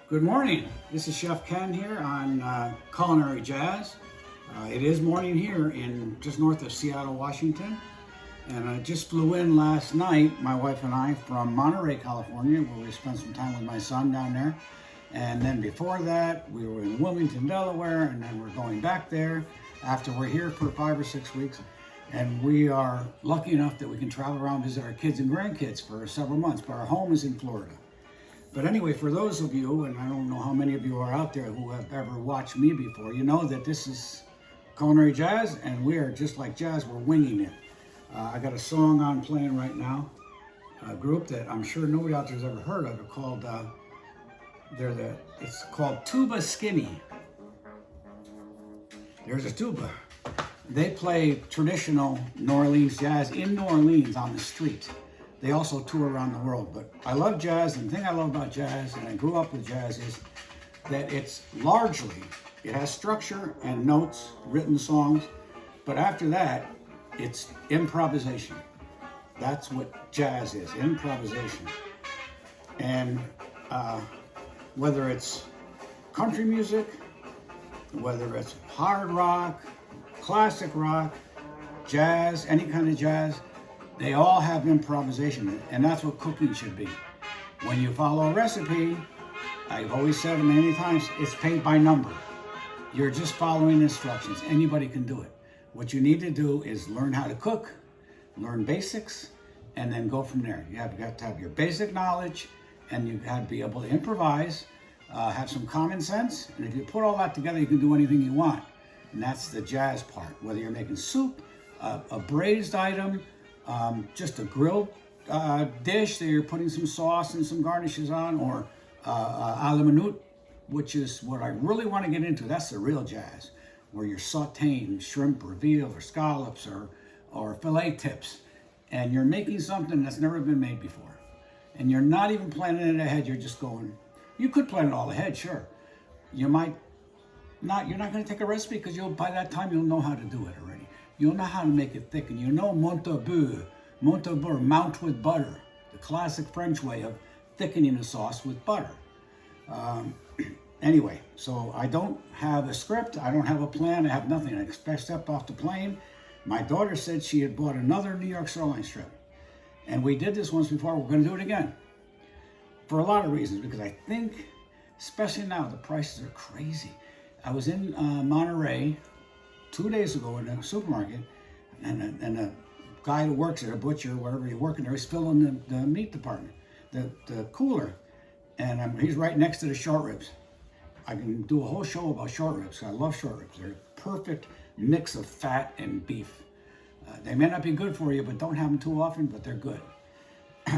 Good morning. This is Chef Ken here on Culinary Jazz. It is morning here in just north of Seattle, Washington. And I just flew in last night, my wife and I, from Monterey, California, where we spent some time with my son down there. And then before that, we were in Wilmington, Delaware, and then we're going back there after we're here for 5 or 6 weeks. And we are lucky enough that we can travel around, visit our kids and grandkids for several months, but our home is in Florida. But anyway, for those of you, and I don't know how many of you are out there who have ever watched me before, you know that this is Culinary Jazz, and we are just like jazz, we're winging it. I got a song on playing right now, a group that I'm sure nobody out there has ever heard of. It's called Tuba Skinny. There's a tuba. They play traditional New Orleans jazz in New Orleans on the street. They also tour around the world, but I love jazz, and the thing I love about jazz, and I grew up with jazz, is that it has structure and notes, written songs, but after that, it's improvisation. That's what jazz is, improvisation. And whether it's country music, whether it's hard rock, classic rock, jazz, any kind of jazz, they all have improvisation, and that's what cooking should be. When you follow a recipe, I've always said it many times, it's paint by number. You're just following instructions. Anybody can do it. What you need to do is learn how to cook, learn basics, and then go from there. You have got to have your basic knowledge, and you have to be able to improvise, have some common sense, and if you put all that together, you can do anything you want. And that's the jazz part. Whether you're making soup, a braised item, just a grilled dish that you're putting some sauce and some garnishes on, or a la minute, which is what I really want to get into. That's the real jazz, where you're sauteing shrimp or veal or scallops or fillet tips, and you're making something that's never been made before. And you're not even planning it ahead, you're just going, you could plan it all ahead, sure. You're not going to take a recipe because by that time you'll know how to do it already. You'll know how to make it thick, and you know Montabeurre, mount with butter, the classic French way of thickening a sauce with butter. Anyway, so I don't have a script, I don't have a plan, I have nothing. I stepped off the plane. My daughter said she had bought another New York sirloin strip. And we did this once before, we're going to do it again. For a lot of reasons, because I think, especially now, the prices are crazy. I was in Monterey 2 days ago in a supermarket, and a guy who works there, a butcher, wherever you're working there, he's filling the meat department, the cooler, and he's right next to the short ribs. I can do a whole show about short ribs. I love short ribs. They're a perfect mix of fat and beef. They may not be good for you, but don't have them too often, but they're good.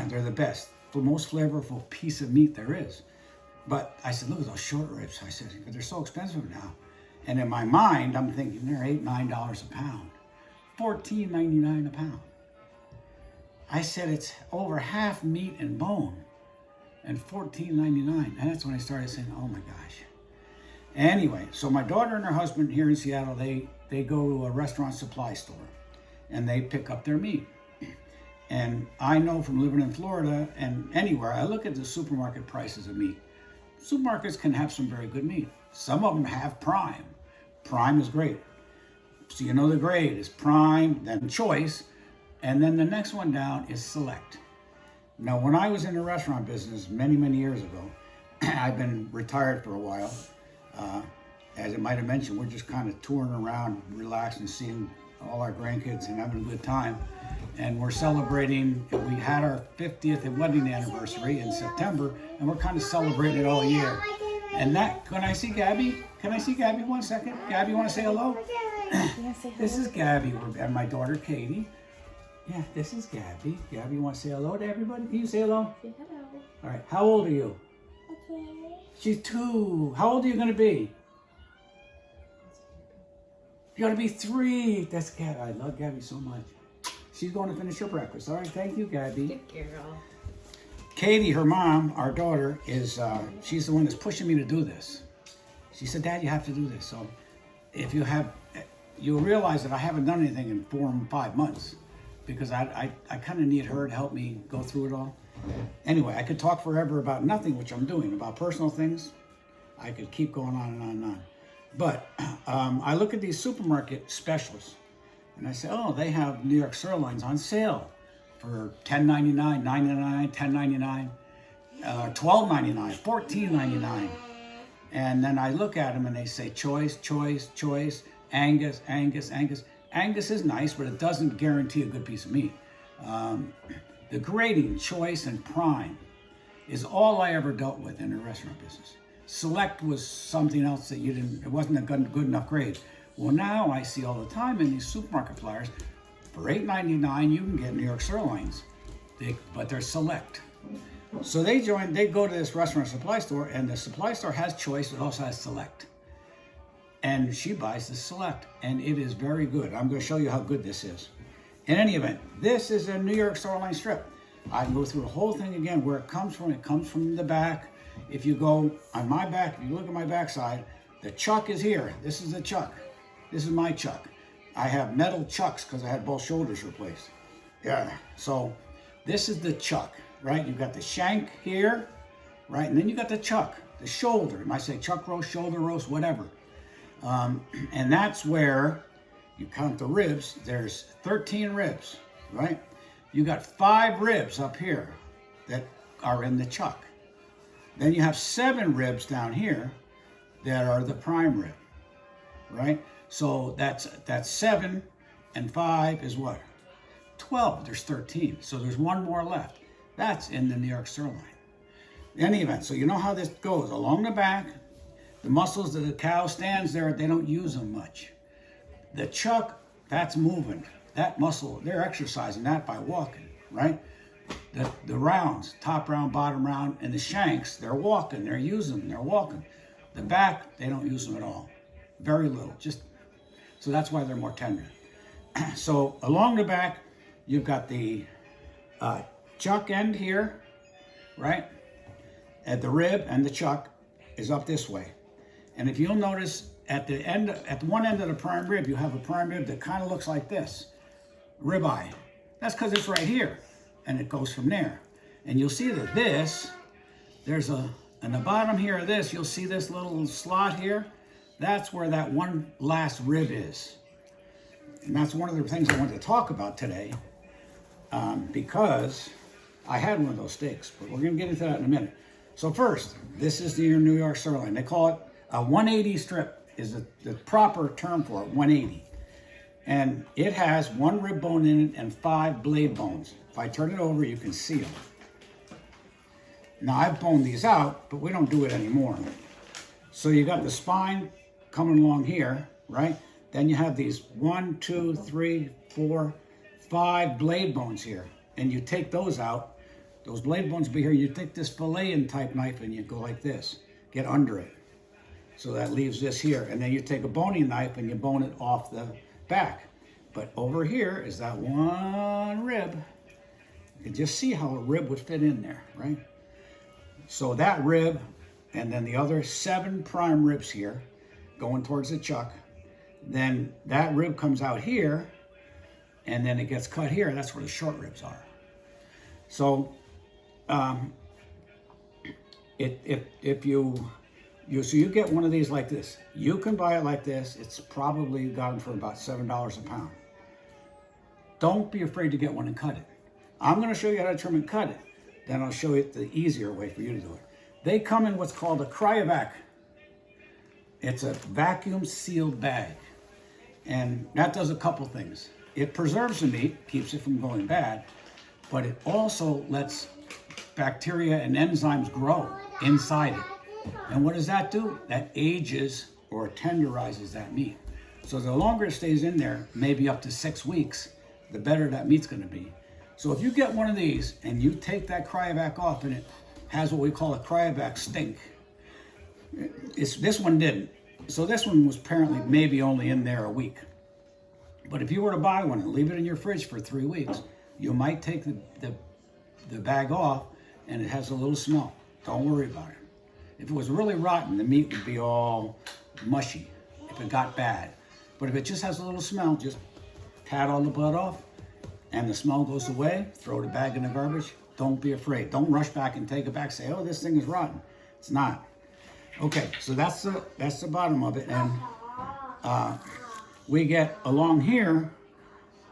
They're the best, the most flavorful piece of meat there is. But I said, look at those short ribs. I said, but they're so expensive now. And in my mind, I'm thinking they're $8, $9 a pound, $14.99 a pound. I said, it's over half meat and bone, and $14.99. And that's when I started saying, oh my gosh. Anyway, so my daughter and her husband here in Seattle, they go to a restaurant supply store, and they pick up their meat. And I know from living in Florida and anywhere, I look at the supermarket prices of meat. Supermarkets can have some very good meat. Some of them have prime. Prime is great. So you know the grade is prime, then choice, and then the next one down is select. Now, when I was in the restaurant business many, many years ago, I've been retired for a while. As I might have mentioned, we're just kind of touring around, relaxing, seeing all our grandkids and having a good time. And we're celebrating, we had our 50th wedding anniversary in September, and we're kind of celebrating it all year. And can I see Gabby? Can I see Gabby 1 second? Gabby, you want to say hello? This is Gabby, and my daughter Katie. Yeah, this is Gabby. Gabby, you want to say hello to everybody? Can you say hello? Say hello. All right, how old are you? Okay. She's 2. How old are you going to be? You're going to be 3. That's Gabby. I love Gabby so much. She's going to finish her breakfast. All right, thank you, Gabby. Good girl. Katie, her mom, our daughter, she's the one that's pushing me to do this. She said, Dad, you have to do this. So if you'll realize that I haven't done anything in 4 or 5 months, because I kind of need her to help me go through it all. Anyway, I could talk forever about nothing, which I'm doing, about personal things. I could keep going on and on and on. But I look at these supermarket specials and I say, oh, they have New York sirloins on sale for $10.99, $9.99, $10.99, $12.99, $14.99. And then I look at them and they say choice, choice, choice, Angus, Angus, Angus. Angus is nice, but it doesn't guarantee a good piece of meat. The grading, choice, and prime is all I ever dealt with in the restaurant business. Select was something else that it wasn't a good enough grade. Well, now I see all the time in these supermarket flyers, for $8.99 you can get New York sirloins, but they're select. So they go to this restaurant supply store, and the supply store has choice, it also has select. And she buys the select, and it is very good. I'm going to show you how good this is. In any event, this is a New York sirloin strip. I can go through the whole thing again, where it comes from the back. If you go on my back, if you look at my backside, the chuck is here. This is the chuck. This is my chuck. I have metal chucks because I had both shoulders replaced. Yeah, so this is the chuck, right? You've got the shank here, right? And then you got the chuck, the shoulder. You might say chuck roast, shoulder roast, whatever. And that's where you count the ribs. There's 13 ribs, right? You got 5 ribs up here that are in the chuck. Then you have 7 ribs down here that are the prime rib, right? So that's 7 and 5 is what? 12. There's 13. So there's 1 more left. That's in the New York sirloin. In any event, so you know how this goes. Along the back, the muscles that the cow stands there, they don't use them much. The chuck, that's moving. That muscle, they're exercising that by walking, right? The rounds, top round, bottom round, and the shanks, they're walking, they're using them, they're walking. The back, they don't use them at all. Very little, so that's why they're more tender. So along the back, you've got the chuck end here, right? At the rib and the chuck is up this way. And if you'll notice, at one end of the prime rib, you have a prime rib that kind of looks like this, ribeye. That's because it's right here, and it goes from there. And you'll see that there's in the bottom here of this, you'll see this little slot here. That's where that one last rib is. And that's one of the things I wanted to talk about today, because I had one of those steaks, but we're going to get into that in a minute. So first, this is your New York sirloin. They call it a 180 strip is the proper term for it, 180. And it has 1 rib bone in it and 5 blade bones. If I turn it over, you can see them. Now, I've boned these out, but we don't do it anymore. So you got the spine coming along here, right? Then you have these 1, 2, 3, 4, 5 blade bones here. And you take those out. Those blade bones will be here. You take this filleting type knife and you go like this. Get under it. So that leaves this here. And then you take a boning knife and you bone it off the back. But over here is that 1 rib. You can just see how a rib would fit in there, right? So that rib, and then the other 7 prime ribs here, going towards the chuck. Then that rib comes out here, and then it gets cut here. That's where the short ribs are. So, if you get one of these like this, you can buy it like this. It's probably gotten for about $7 a pound. Don't be afraid to get one and cut it. I'm going to show you how to trim and cut it. Then I'll show you the easier way for you to do it. They come in what's called a cryovac. It's a vacuum sealed bag. And that does a couple things. It preserves the meat, keeps it from going bad, but it also lets bacteria and enzymes grow inside it. And what does that do? That ages or tenderizes that meat. So the longer it stays in there, maybe up to 6 weeks, the better that meat's going to be. So if you get one of these and you take that cryovac off and it has what we call a cryovac stink, this one didn't. So this one was apparently maybe only in there a week. But if you were to buy one and leave it in your fridge for 3 weeks, you might take the bag off and it has a little smell. Don't worry about it. If it was really rotten, the meat would be all mushy if it got bad. But if it just has a little smell, just pat all the blood off and the smell goes away, throw the bag in the garbage, Don't be afraid. Don't rush back and take it back. Say, oh, this thing is rotten. It's not. Okay, so that's the bottom of it. And we get along here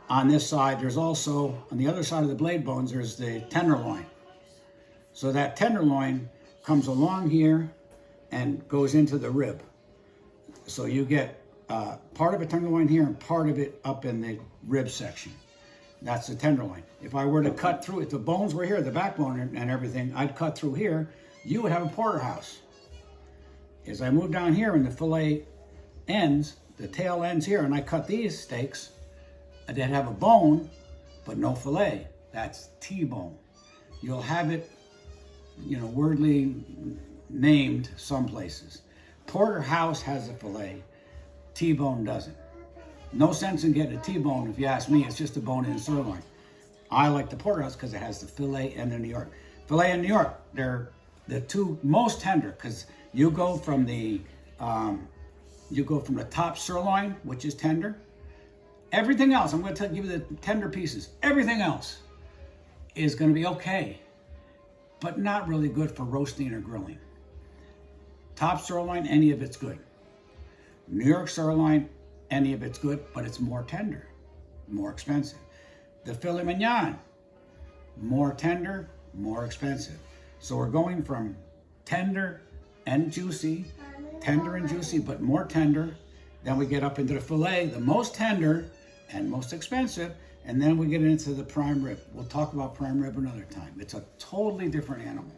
on this side, there's also, on the other side of the blade bones, there's the tenderloin. So that tenderloin comes along here and goes into the rib. So you get part of a tenderloin here and part of it up in the rib section. That's the tenderloin. If I were to cut through, if the bones were here, the backbone and everything, I'd cut through here, you would have a porterhouse. As I move down here and the fillet ends, the tail ends here, and I cut these steaks, they'd have a bone, but no fillet. That's T-bone. You'll have it, wordly named some places. Porterhouse has a fillet. T-bone doesn't. No sense in getting a T-bone if you ask me. It's just a bone-in sirloin. I like the porterhouse because it has the fillet and the New York. Filet and New York, they're the two most tender because you go from the top sirloin, which is tender. Everything else, I'm going to give you the tender pieces. Everything else is going to be okay, but not really good for roasting or grilling. Top sirloin, any of it's good. New York sirloin, any of it's good, but it's more tender, more expensive. The filet mignon, more tender, more expensive. So we're going from tender and juicy, but more tender. Then we get up into the filet, the most tender and most expensive, and then we get into the prime rib. We'll talk about prime rib another time. It's a totally different animal.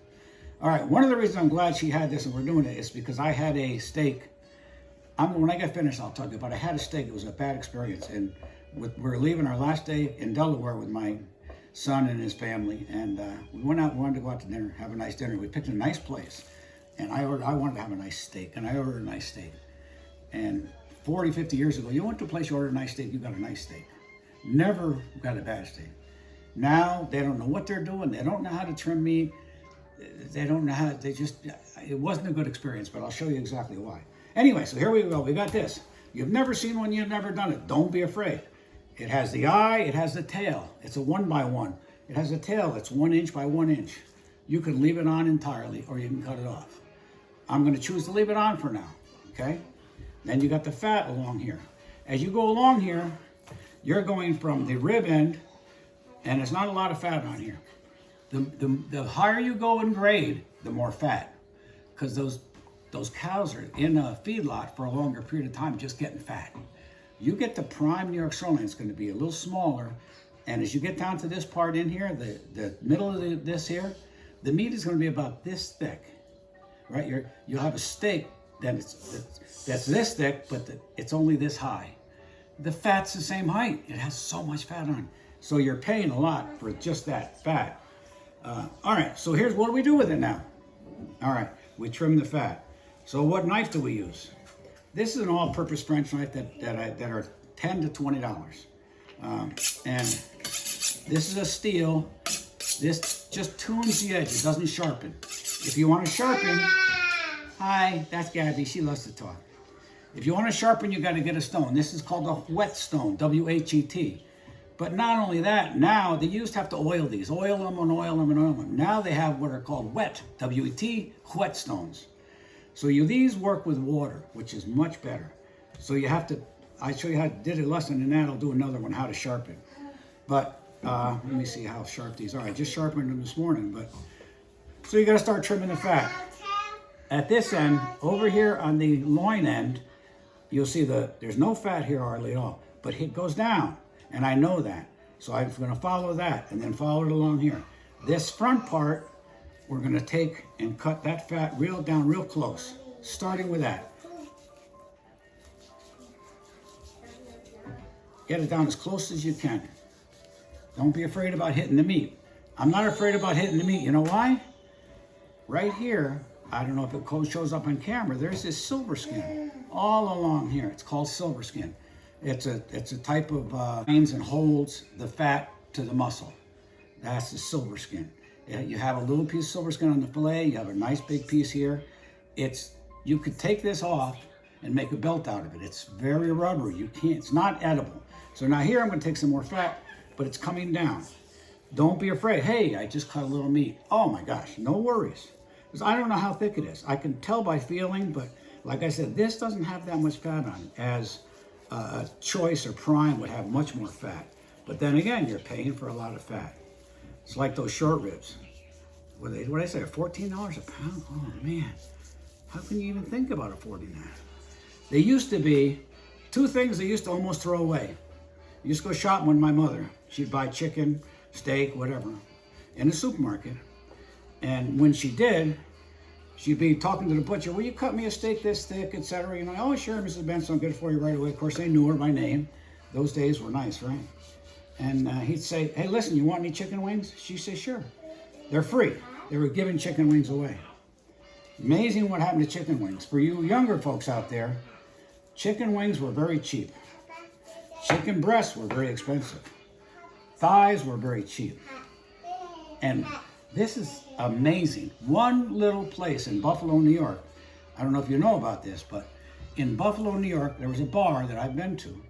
All right, one of the reasons I'm glad she had this and we're doing it is because I had a steak. When I get finished, I'll talk about it. I had a steak. It was a bad experience. And we're leaving our last day in Delaware with my son and his family. And we wanted to go out to dinner, have a nice dinner. We picked a nice place. And I wanted to have a nice steak. And I ordered a nice steak. And 40, 50 years ago, you went to a place, you ordered a nice steak, you got a nice steak. Never got a bad steak. Now, they don't know what they're doing. They don't know how to trim meat. They don't know how, it wasn't a good experience, but I'll show you exactly why. Anyway, so here we go. We got this. You've never seen one, you've never done it. Don't be afraid. It has the eye, it has the tail. It's a 1x1. It has a tail that's 1 inch by 1 inch. You can leave it on entirely or you can cut it off. I'm going to choose to leave it on for now, okay? Then you got the fat along here. As you go along here, you're going from the rib end, and there's not a lot of fat on here. The higher you go in grade, the more fat, because those cows are in a feedlot for a longer period of time just getting fat. You get the prime New York sirloin, it's going to be a little smaller, and as you get down to this part in here, the middle of this here, the meat is going to be about this thick, right? You'll have a steak that's this thick, but it's only this high. The fat's the same height. It has so much fat on it. So you're paying a lot for just that fat. All right, so here's what do we do with it now? All right, we trim the fat. So what knife do we use? This is an all-purpose French knife that are $10 to $20. And this is a steel. This just tunes the edge. It doesn't sharpen. If you want to sharpen, hi, that's Gabby. She loves to talk. If you want to sharpen, you got to get a stone. This is called a whetstone, W-H-E-T. But not only that, now they used to have to oil these. Oil them and oil them and oil them. Now they have what are called wet, W-E-T, whetstones. So these work with water, which is much better. So you have to, I show you how to did a lesson in that. I'll do another one, how to sharpen. But let me see how sharp these are. I just sharpened them this morning. But so you got to start trimming the fat. At this end, over here on the loin end, you'll see there's no fat here hardly at all. But it goes down, and I know that. So I'm going to follow that and then follow it along here. This front part, we're going to take and cut that fat down real close, starting with that. Get it down as close as you can. Don't be afraid about hitting the meat. I'm not afraid about hitting the meat. You know why? Right here, I don't know if it shows up on camera, there's this silver skin all along here. It's called silver skin. It's a type of binds and holds the fat to the muscle. That's the silver skin. You have a little piece of silver skin on the fillet. You have a nice big piece here. You could take this off and make a belt out of it. It's very rubbery. You can't. It's not edible. So now here I'm going to take some more fat, but it's coming down. Don't be afraid. Hey, I just cut a little meat. Oh my gosh, no worries. Because I don't know how thick it is. I can tell by feeling, but like I said, this doesn't have that much fat on it, as Choice or Prime would have much more fat. But then again, you're paying for a lot of fat. It's like those short ribs. What did I say, $14 a pound? Oh man, how can you even think about affording that? They used to be two things they used to almost throw away. I used to go shopping with my mother. She'd buy chicken, steak, whatever, in the supermarket. And when she did, she'd be talking to the butcher, will you cut me a steak this thick, etc. You know, oh sure, Mrs. Benson, good for you right away. Of course, they knew her by name. Those days were nice, right? And he'd say, hey, listen, you want any chicken wings? She'd say, sure. They're free. They were giving chicken wings away. Amazing what happened to chicken wings. For you younger folks out there, chicken wings were very cheap. Chicken breasts were very expensive. Thighs were very cheap. And this is amazing. One little place in Buffalo, New York, I don't know if you know about this, but in Buffalo, New York, there was a bar that I've been to.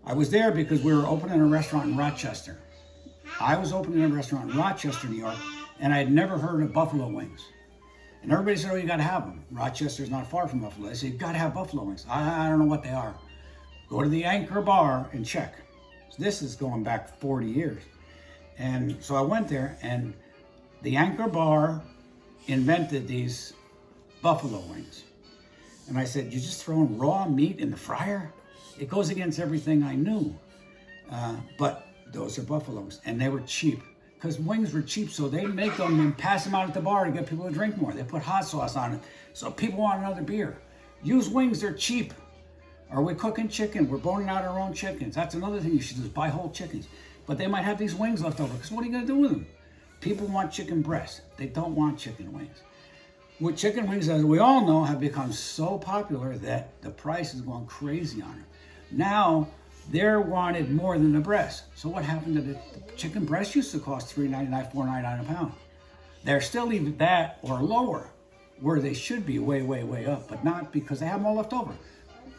I was there because we were opening a restaurant in Rochester. I was opening a restaurant in Rochester, New York, and I had never heard of buffalo wings. And everybody said, oh, you got to have them. Rochester's not far from Buffalo. I said, you got to have buffalo wings. I don't know what they are. Go to the Anchor Bar and check. So this is going back 40 years. And so I went there, and the Anchor Bar invented these buffalo wings. And I said, you're just throwing raw meat in the fryer? It goes against everything I knew. But those are buffaloes, and they were cheap. Because wings were cheap, so they make them and pass them out at the bar to get people to drink more. They put hot sauce on it, so people want another beer. Use wings, they're cheap. Are we cooking chicken? We're boning out our own chickens. That's another thing you should do, is buy whole chickens. But they might have these wings left over, because what are you going to do with them? People want chicken breasts. They don't want chicken wings. With chicken wings, as we all know, have become so popular that the price is going crazy on it. Now, they're wanted more than the breast. So what happened to the chicken breast used to cost $3.99, $4.99 a pound. They're still even that or lower, where they should be way, way, way up, but not, because they have them all left over.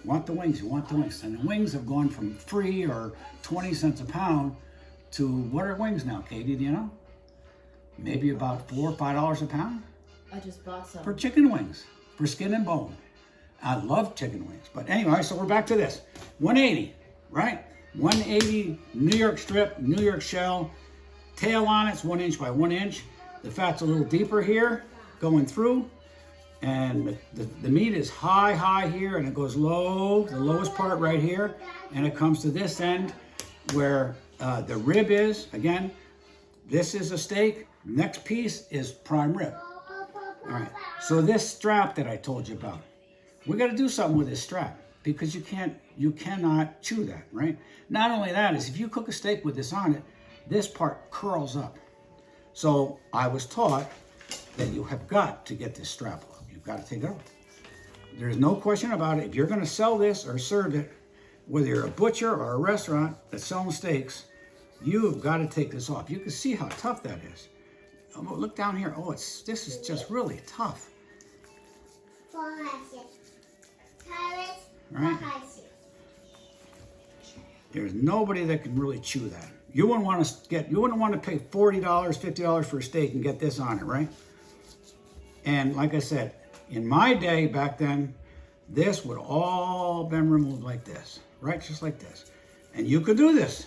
You want the wings, you want the wings. And the wings have gone from free or 20 cents a pound to, what are wings now, Katie, do you know? Maybe about $4 or $5 a pound? I just bought some. For chicken wings, for skin and bone. I love chicken wings. But anyway, so we're back to this. 180, right? 180 New York strip, New York shell. Tail on it's 1 inch by 1 inch. The fat's a little deeper here, going through. And the meat is high here, and it goes low, the lowest part right here. And it comes to this end where the rib is. Again, this is a steak. Next piece is prime rib. All right, so this strap that I told you about, we got to do something with this strap, because you cannot chew that, right? Not only that, is if you cook a steak with this on it, this part curls up. So I was taught that you have got to get this strap off. You've got to take it off. There's no question about it. If you're going to sell this or serve it, whether you're a butcher or a restaurant that's selling steaks, you've got to take this off. You can see how tough that is. Oh, look down here. Oh, this is just really tough. Right? There's nobody that can really chew that. You wouldn't want to pay $40, $50 for a steak and get this on it, right? And like I said, in my day back then, this would all been removed like this, right? Just like this. And you could do this.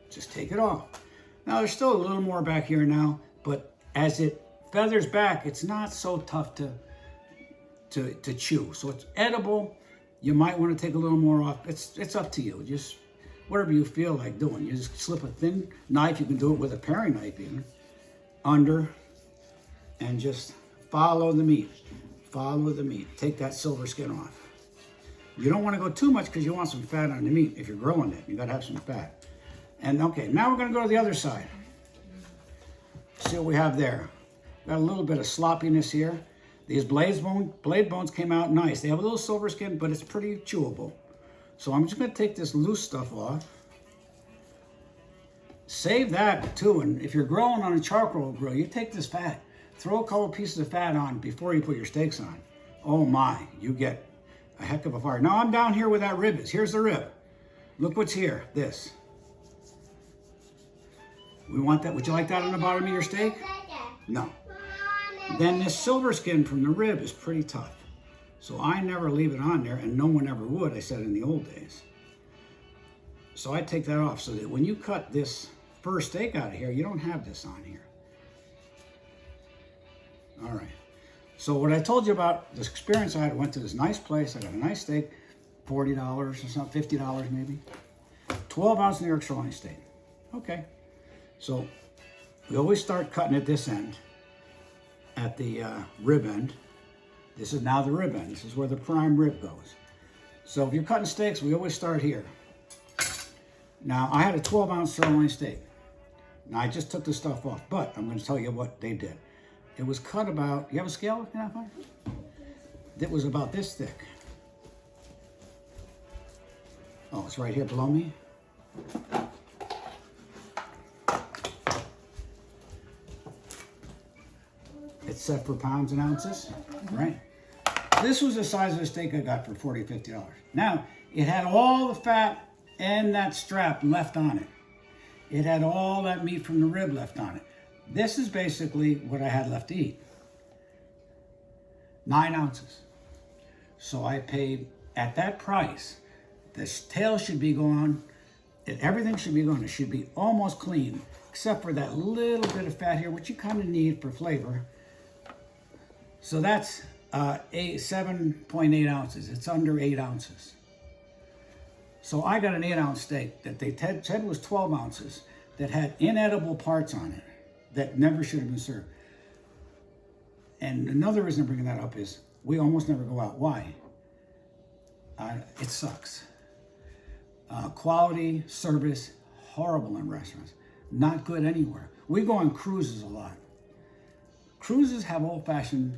Just take it off. Now there's still a little more back here now, but as it feathers back, it's not so tough to chew. So it's edible. You might want to take a little more off. It's up to you. Just whatever you feel like doing. You just slip a thin knife. You can do it with a paring knife even. Under. And just follow the meat. Follow the meat. Take that silver skin off. You don't want to go too much because you want some fat on the meat. If you're grilling it, you got to have some fat. And okay, now we're going to go to the other side. See what we have there. Got a little bit of sloppiness here. These blade bones came out nice. They have a little silver skin, but it's pretty chewable. So I'm just going to take this loose stuff off. Save that too. And if you're grilling on a charcoal grill, you take this fat. Throw a couple pieces of fat on before you put your steaks on. Oh my, you get a heck of a fire. Now I'm down here where that rib is. Here's the rib. Look what's here, this. We want that. Would you like that on the bottom of your steak? No. Then this silver skin from the rib is pretty tough. So I never leave it on there, and no one ever would, I said in the old days. So I take that off so that when you cut this first steak out of here, you don't have this on here. All right. So what I told you about this experience I had, I went to this nice place, I got a nice steak, $40 or something, $50 maybe. 12-ounce New York sirloin steak. Okay. So we always start cutting at this end, at the rib end. This is now the rib end. This is where the prime rib goes. So if you're cutting steaks, we always start here. Now, I had a 12-ounce sirloin steak. Now, I just took the stuff off, but I'm going to tell you what they did. It was cut about, you have a scale? Can I find it? It was about this thick. Oh, it's right here below me. It's set for pounds and ounces, right? This was the size of the steak I got for $40, $50. Now, it had all the fat and that strap left on it. It had all that meat from the rib left on it. This is basically what I had left to eat. 9 ounces. So I paid, at that price, this tail should be gone, everything should be gone. It should be almost clean, except for that little bit of fat here, which you kind of need for flavor. So that's 7.8 ounces. It's under 8 ounces. So I got an 8-ounce steak that they said was 12 ounces that had inedible parts on it that never should have been served. And another reason I'm bringing that up is we almost never go out. Why? It sucks. Quality, service, horrible in restaurants. Not good anywhere. We go on cruises a lot. Cruises have old-fashioned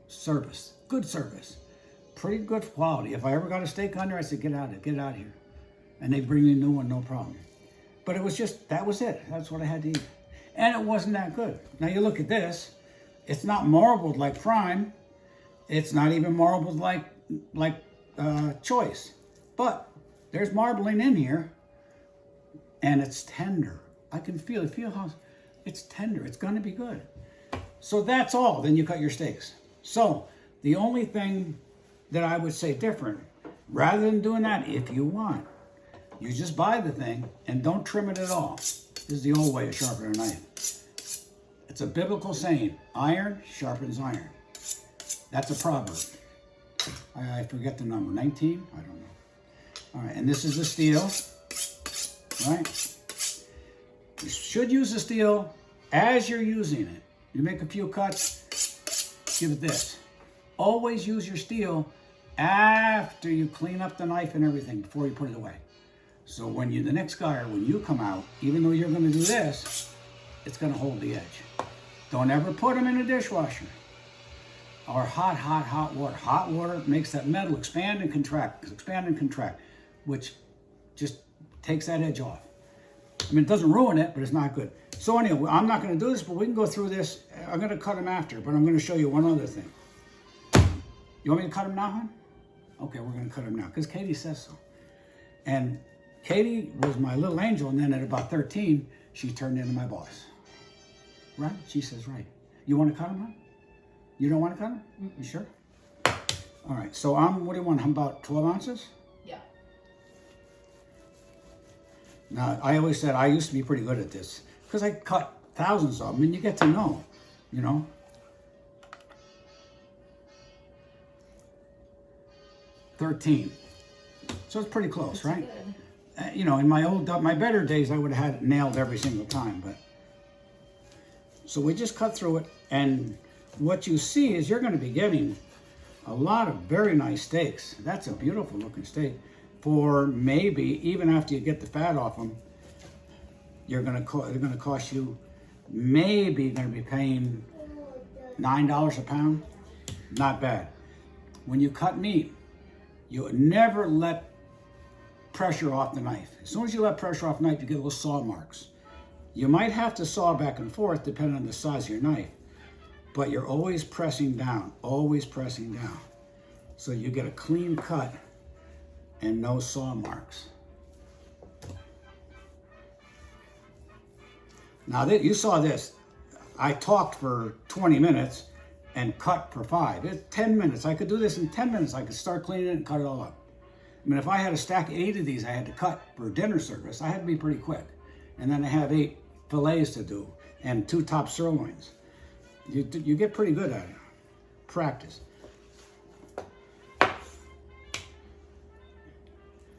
service, good service, pretty good quality. If I ever got a steak under, I said, get out of here. And they bring me a new one, no problem. But it was just, that was it. That's what I had to eat. And it wasn't that good. Now you look at this, it's not marbled like prime. It's not even marbled like choice. But there's marbling in here, and it's tender. I can feel it. Feel how it's tender. It's going to be good. So that's all. Then you cut your steaks. So the only thing that I would say different, rather than doing that, if you want, you just buy the thing and don't trim it at all. This is the old way of sharpening a knife. It's a biblical saying, iron sharpens iron. That's a proverb. I forget the number, 19? I don't know. All right, and this is the steel, right? You should use the steel as you're using it. You make a few cuts, give it this. Always use your steel after you clean up the knife and everything before you put it away. So when the next guy or when you come out, even though you're going to do this, it's going to hold the edge. Don't ever put them in a dishwasher or hot water. Hot water makes that metal expand and contract, which just takes that edge off. I mean, it doesn't ruin it, but it's not good. So anyway, I'm not going to do this, but we can go through this. I'm going to cut them after, but I'm going to show you one other thing. You want me to cut them now, hon? Okay, we're going to cut them now, because Katie says so. And Katie was my little angel, and then at about 13, she turned into my boss. Right? She says, right. You want to cut them, hon? You don't want to cut them? You sure? All right, so what do you want? How about 12 ounces? Yeah. Now, I always said I used to be pretty good at this because I cut thousands of them, and you get to know, you know. 13. So it's pretty close, That's right? You know, in my better days, I would have had it nailed every single time, but. So we just cut through it, and what you see is you're going to be getting a lot of very nice steaks. That's a beautiful looking steak. For maybe, even after you get the fat off them, they're going to cost you, maybe you're going to be paying $9 a pound. Not bad. When you cut meat, you never let pressure off the knife. As soon as you let pressure off the knife, you get little saw marks. You might have to saw back and forth depending on the size of your knife, but you're always pressing down, always pressing down. So you get a clean cut and no saw marks. Now, you saw this. I talked for 20 minutes and cut for 5. It's 10 minutes. I could do this in 10 minutes. I could start cleaning it and cut it all up. I mean, if I had a stack of 8 of these I had to cut for dinner service, I had to be pretty quick. And then I have 8 fillets to do and 2 top sirloins. You get pretty good at it. Practice.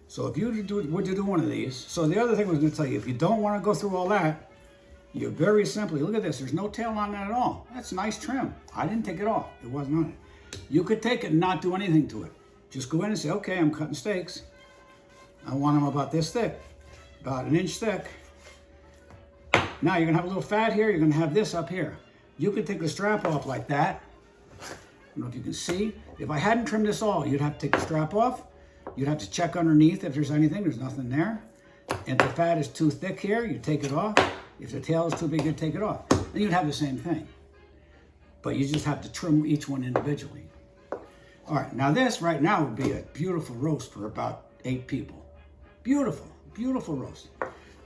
So if you were to do one of these, so the other thing I was going to tell you, if you don't want to go through all that, you very simply, look at this, there's no tail on that at all. That's nice trim. I didn't take it off. It wasn't on it. You could take it and not do anything to it. Just go in and say, okay, I'm cutting steaks. I want them about this thick, about 1 inch thick. Now you're going to have a little fat here. You're going to have this up here. You could take the strap off like that. I don't know if you can see. If I hadn't trimmed this all, you'd have to take the strap off. You'd have to check underneath if there's anything. There's nothing there. And if the fat is too thick here, you take it off. If the tail is too big, you take it off. And you'd have the same thing. But you just have to trim each one individually. All right, now this right now would be a beautiful roast for about 8 people. Beautiful, beautiful roast.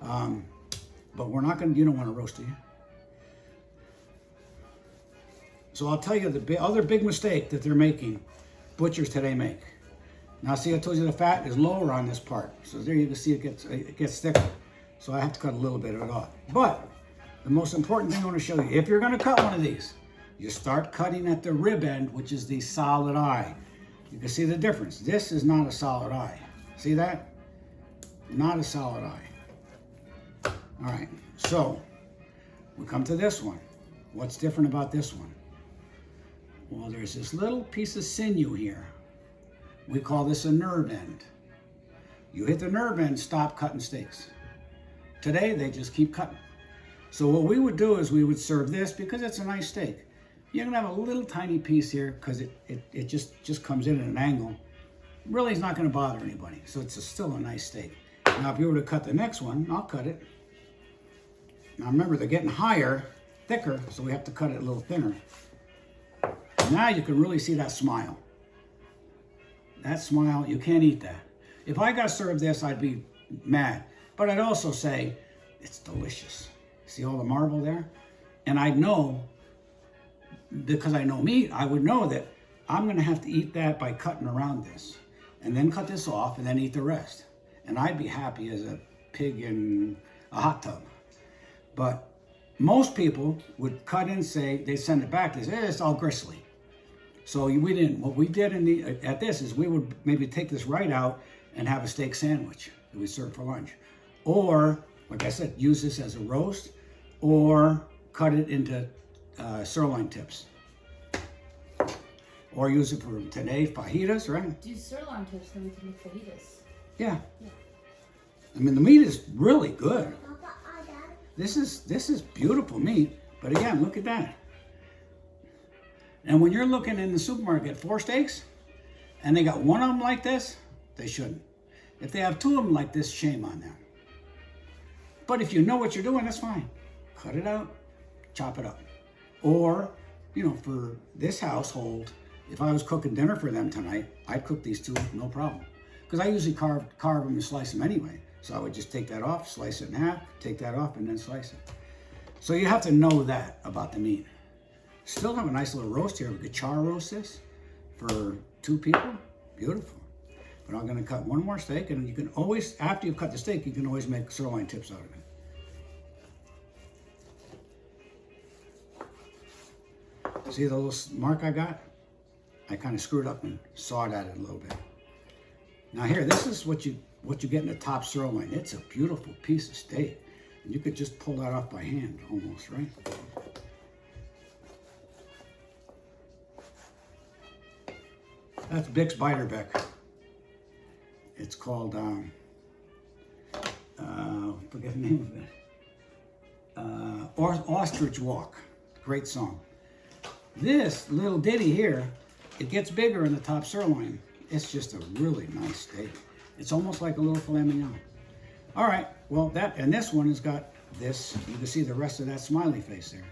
But we're not gonna, you don't wanna roast, do you? So I'll tell you the other big mistake that they're making, butchers today make. Now see, I told you the fat is lower on this part. So there you can see it gets thicker. So I have to cut a little bit of it off. But the most important thing I want to show you, if you're going to cut one of these, you start cutting at the rib end, which is the solid eye. You can see the difference. This is not a solid eye. See that? Not a solid eye. All right, so we come to this one. What's different about this one? Well, there's this little piece of sinew here. We call this a nerve end. You hit the nerve end, stop cutting steaks. Today, they just keep cutting. So what we would do is we would serve this because it's a nice steak. You're gonna have a little tiny piece here because it just comes in at an angle. Really, it's not gonna bother anybody. So it's still a nice steak. Now, if you were to cut the next one, I'll cut it. Now remember, they're getting higher, thicker, so we have to cut it a little thinner. Now you can really see that smile. That smile, you can't eat that. If I got served this, I'd be mad. But I'd also say, it's delicious. See all the marble there? And I'd know, because I know meat, I would know that I'm gonna have to eat that by cutting around this. And then cut this off and then eat the rest. And I'd be happy as a pig in a hot tub. But most people would cut and say, they send it back, they say, it's all gristly. So we didn't. What we did at this is we would maybe take this right out and have a steak sandwich that we serve for lunch. Or, like I said, use this as a roast or cut it into sirloin tips. Or use it for today, fajitas, right? Do sirloin tips then we can make fajitas. Yeah. I mean, the meat is really good. This is beautiful meat. But again, look at that. And when you're looking in the supermarket for steaks, and they got one of them like this, they shouldn't. If they have 2 of them like this, shame on them. But if you know what you're doing, that's fine. Cut it out, chop it up. Or, you know, for this household, if I was cooking dinner for them tonight, I'd cook these 2, no problem. Because I usually carve them and slice them anyway. So I would just take that off, slice it in half, take that off, and then slice it. So you have to know that about the meat. Still have a nice little roast here. We could char roast this for 2 people. Beautiful. But I'm going to cut one more steak, and you can always, after you've cut the steak, you can always make sirloin tips out of it. See the little mark I got? I kind of screwed up and sawed at it a little bit. Now here, this is what you get in the top sirloin. It's a beautiful piece of steak. And you could just pull that off by hand almost, right? That's Bix Beiderbecke. It's called, forget the name of it. Ostrich Walk. Great song. This little ditty here, it gets bigger in the top sirloin. It's just a really nice steak. It's almost like a little filet mignon. All right, well, and this one has got this. You can see the rest of that smiley face there.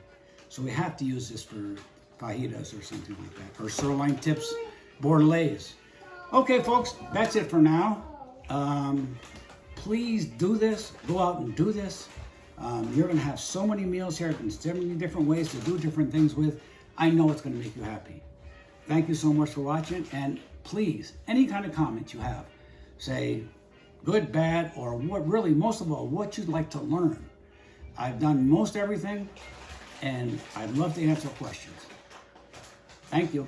So we have to use this for fajitas or something like that, or sirloin tips, bordelaise. Okay, folks, that's it for now. Please do this. Go out and do this. You're going to have so many meals here and so many different ways to do different things with. I know it's going to make you happy. Thank you so much for watching. And please, any kind of comment you have, say good, bad, or what really, most of all, what you'd like to learn. I've done most everything, and I'd love to answer questions. Thank you.